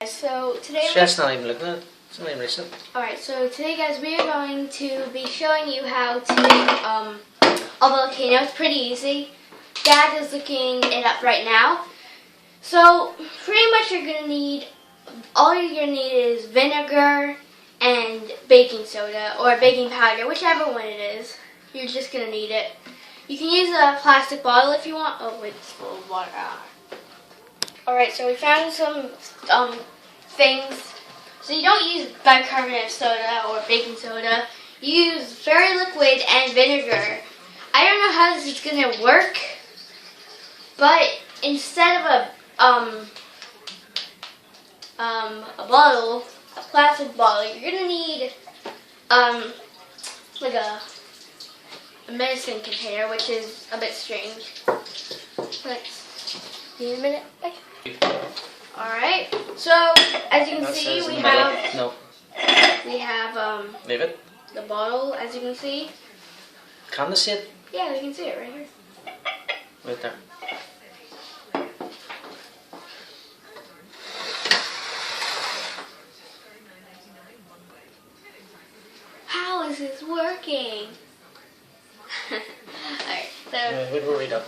So today That's not even looking at it. It's not even recent. Alright, so today guys we are going to be showing you how to make a volcano. It's pretty easy. Dad is looking it up right now. So pretty much all you're gonna need is vinegar and baking soda or baking powder, whichever one it is. You're just gonna need it. You can use a plastic bottle if you want. Oh wait, it's full of water. Alright, so we found some things. So you don't use bicarbonate of soda or baking soda. You use very liquid and vinegar. I don't know how this is gonna work, but instead of a plastic bottle, you're gonna need like a medicine container, which is a bit strange. Need a minute? Alright, so as you can see, we have Leave it. the bottle, as you can see. Can they see it? Yeah, you can see it right here. Right there. How is this working? Alright, so Where do we read up?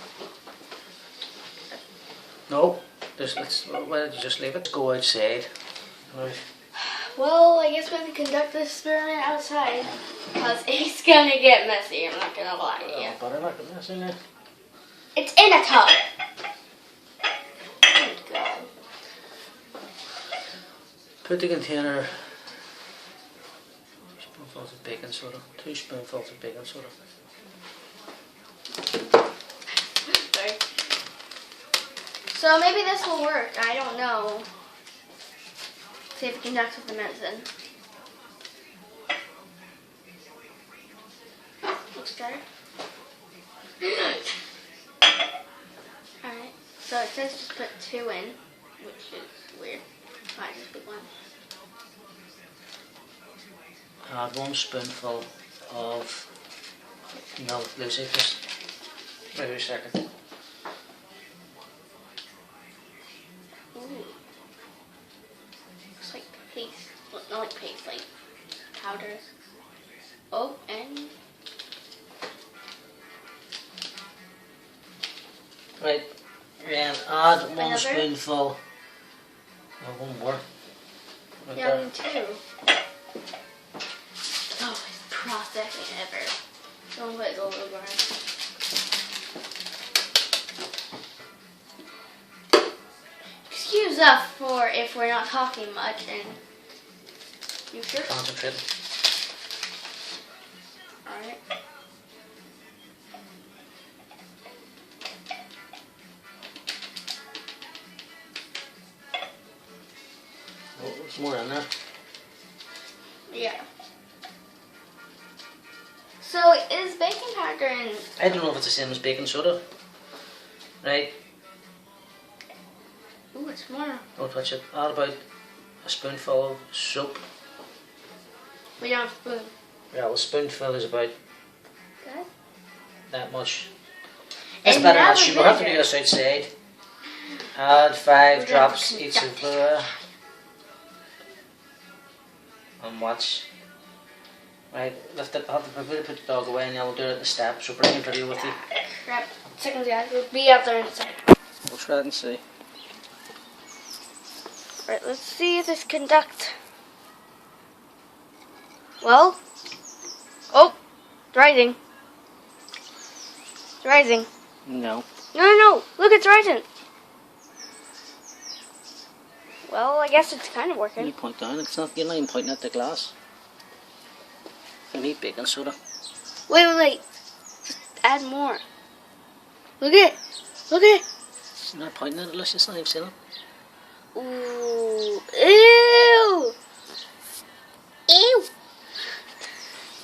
No. Why did you just leave it? Go outside. Right. well, I guess we have to conduct this experiment outside because it's gonna get messy. I'm not gonna lie to you. But I'm not going to mess in there. It's in a tub. Oh God. Put the container. 2 spoonfuls of baking soda. 2 spoonfuls of baking soda. Sorry. So maybe this will work. I don't know. See if it conducts with the medicine. Looks better. Alright. So it says just put 2 in, which is weird. Alright, just put 1. Add 1 spoonful of milk, Lucy. Just wait a second. Looks like paste. Well, not like paste, like powders. Oh, and Right, and add 1 Another? spoonful. Oh, 1 more. Right yeah, there. me too. Oh, it's processing ever. Don't let it go over. Excuse us for if we're not talking much and you sure? Concentrate. Alright. Oh, there's more in there. Yeah. So is baking powder and I don't know if it's the same as baking soda. Right, ooh, it's more. don't touch it. Add about a spoonful of soap. We don't have a spoon. Yeah, well, a spoonful is about Good. that much. That's And better now than the that. We'll have to do vinegar. this outside. Add 5 We're drops gonna each of conduct. fluid. And watch. Right, lift it up, put the dog away, and then we'll do it at the step. So bring your video with you. Crap. Seconds, guys. We'll be out there in a second. We'll try it and see. Alright, let's see if this conducts. Well. Oh, it's rising. It's rising. No. No. Look, it's rising. Well, I guess it's kind of You working. point down. It's not. You're not even pointing at the glass. You need baking soda. Wait. Just add more. Look at it. You're not pointing at it. Let's just not even see it. Ooh. Ew.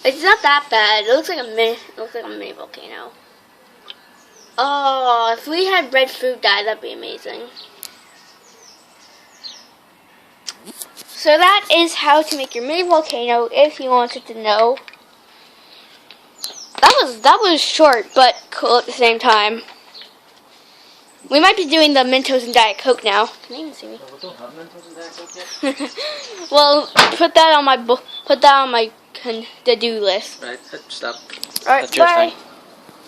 It's not that bad. It looks like a mini volcano. Oh, if we had red food dye, that'd be amazing. So that is how to make your mini volcano if you wanted to know. That was short but cool at the same time. We might be doing the Mentos and Diet Coke now. Can you even see me? We don't have Mentos and Diet Coke yet. Well, put that on my to-do list. Right, stop. All right, That's your bye. time.